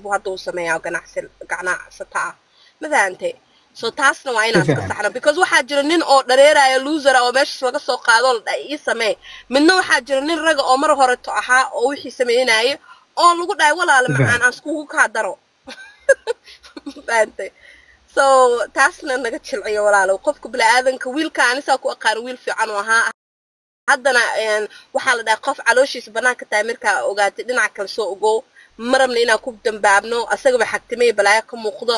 buu hadda u sameeyaa ganacsata ah madaantay so taasna waa inaan iska saxno because waxaa jira nin oo dhareeraya loser oo meesha laga soo qaado la ii samee midna waxaa jira nin raga oo mar hore to ahaa oo wixii sameeyay oo lagu dhaay walaal macaan aan isku ka daro madaantay so taasna naga jilciyo walaal qofka bilaadanka wiilka anisa ku aqaan wiil fiican oo ahaa haddana waxaa la dhahay qof calooshiisa banaanka tahay markaa ogaatay dhinaca kale soo ogow marabna inaan ku dambaabno asagaba xagtimay balaayo ka muuqdo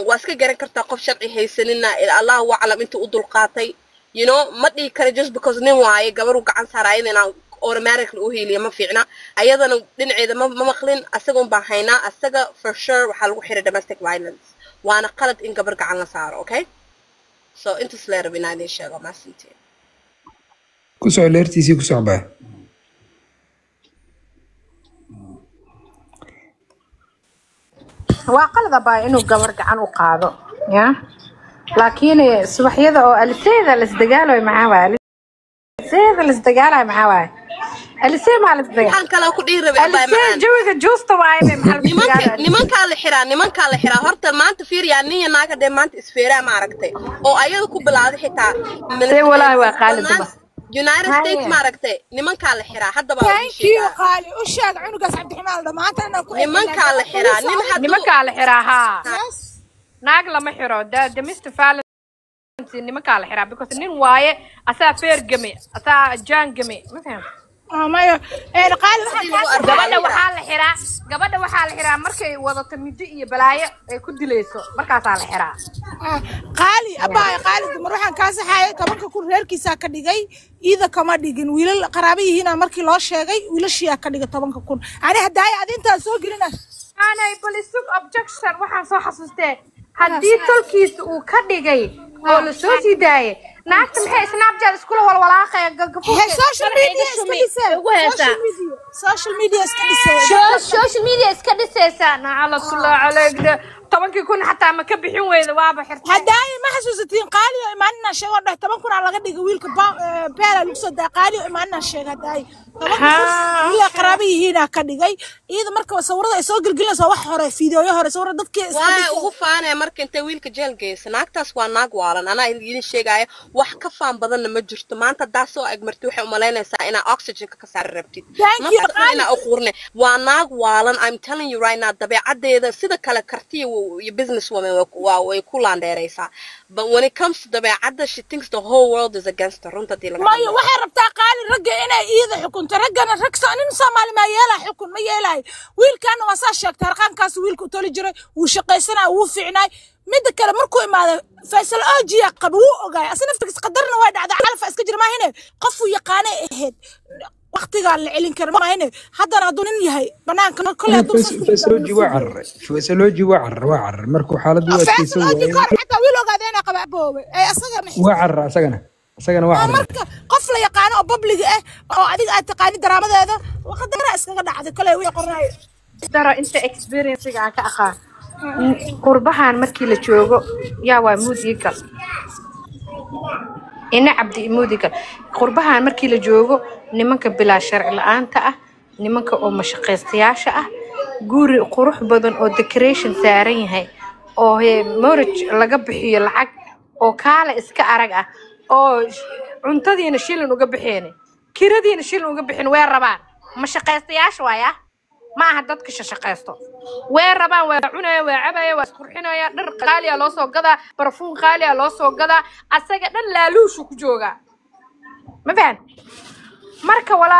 waa iska garan kartaa qof sharci haysanina Allahu aclam inta u dulqaatay you know ma dhigi kara just because nin waaye gabar uu gacan saarayay inaan automatically u heeliyo ma fiicna ayadana dhinaceeda ma maqlin asagoon baan haynaa asaga for sure waxaa lagu xiray domestic violence waana qalad in gabar gacan la saaro okay so intaas la rabaa inaan sheego maasintii ku soo leertiisii ku socbaa waa qalad baa inuu gabar gacan u qaado ya laakiin subaxyada oo alseeda la isdagaalayo maxaa waay alseeda la isdagaalayo maxaa waay alsee ma la isdagaal waxaan kala ku dhiirabay baa alsee jawiga juusta waay nimanka la xiraa horta maanta fiiriyaa nin naaga de maanta isfeeraa ma aragtay oo ayada ku bilaaday xitaa see walaa waa qaalid United States ma aragtay nimanka la xiraa hadda baa thank you qaali u sheeg cunugaas Cabdiraxmaan dhamaanta inaan ku nimanka la xiraa ha naag lama xiro domestic violence nimanka la xiraa because nin waaye asaa feer game asaa jaan game ma faham mayo qaali gabadha waxaa la xiraa markay wadato midi iyo balaayo ay ku dilayso markaasaa la xiraa qaali abaa qaali dumar waxaan ka saxaayay tobanka ku reerkiisa ka dhigay ida kama dhigin wiilal qaraabihiina markii loo sheegay wiilashiya ka dhigay 10 kun ani hadaay adinta soo gelina anay police objection waxaan soo xasuustay haddii tolkiisa uu ka dhigay oo la soo sii daayay naagta maxay snapchat isku walwalaaqay social media iska dhisaysa nacalatullaah calayka 10 kun xataa ma ka bixin weyda waaba xirtay hadaay ma xasuusatiin qaali oo imaanna sheego 10 kun laga dhigay wiilka beela lagu soo daa qaali oo imaanna sheego hadaay 10 kun ila qaraabihiina ka dhigay iyada marka sawirada ay soo galgalayso wax hore fiidiyoyo hore sawirada dadkii waa ugu faanay marka inta wiilka jeel geeysa naagtaas waa naag waalan ana idin sheegay wax ka faan badan ma jirto maanta daasoo agmartay waxay u maleynaysaa ina oxygen ka saar rabtid ina uqurne waa naag waalan I'm telling you right now dabeecadeeda sida kale kartiyo iyo business woman way ku laandeeraysaa but when it comes to dabeecada she thinks the whole world is against her runta dilaga ma waxay rabtaa qaali ragga inay iyada xukunta raggana rag nin Soomaali ma yeelaa xukun ma yeelay wiilkana waa saa sheegtay raqankaas wiilku toli jiray uu shaqaysanaa uu fiicnay mid kale markuu imaado Faisal Ojiya qab uu ogaay asna naftiisa qadarna way dhacday calfa iska jir ma hine qof uu yaqaan ahayd waqtiga la celin karo ma hine haddana haduu nin yahay banaanka kale Faisal Oji waa carr markuu xaaladu adkayso xataa wiil ogaadeena qabaabowe ay asagana waa carr marka qof la yaqaan oo public ah oo adiga aad taqaan daraamadeeda waqtiga iskaga dhacday kale way qornay dara inta experience ga ka aqaan qurbahan markii la joogo yaa waa muudigal ina cabdi muudigal qurbahan markii la joogo nimanka bilaa sharci la'aanta ah nimanka oo mashaqaystayaasha ah guri qurux badan oo decoration saaran yahay oo marriage laga bixiyo lacag oo kaala iska arag ah oo cuntadiina shilin uga bixeen kiradiina shilin uga bixin way rabaan mashaqaystayaasha waaya ما هدت كش شقيستو وين ربان وين عنا وين عباية واسقرحنا يا در غالية لو سو قدا برفون غالية لو سو قدا أسجد لا لوشو كجوجا ما فين مركب ولا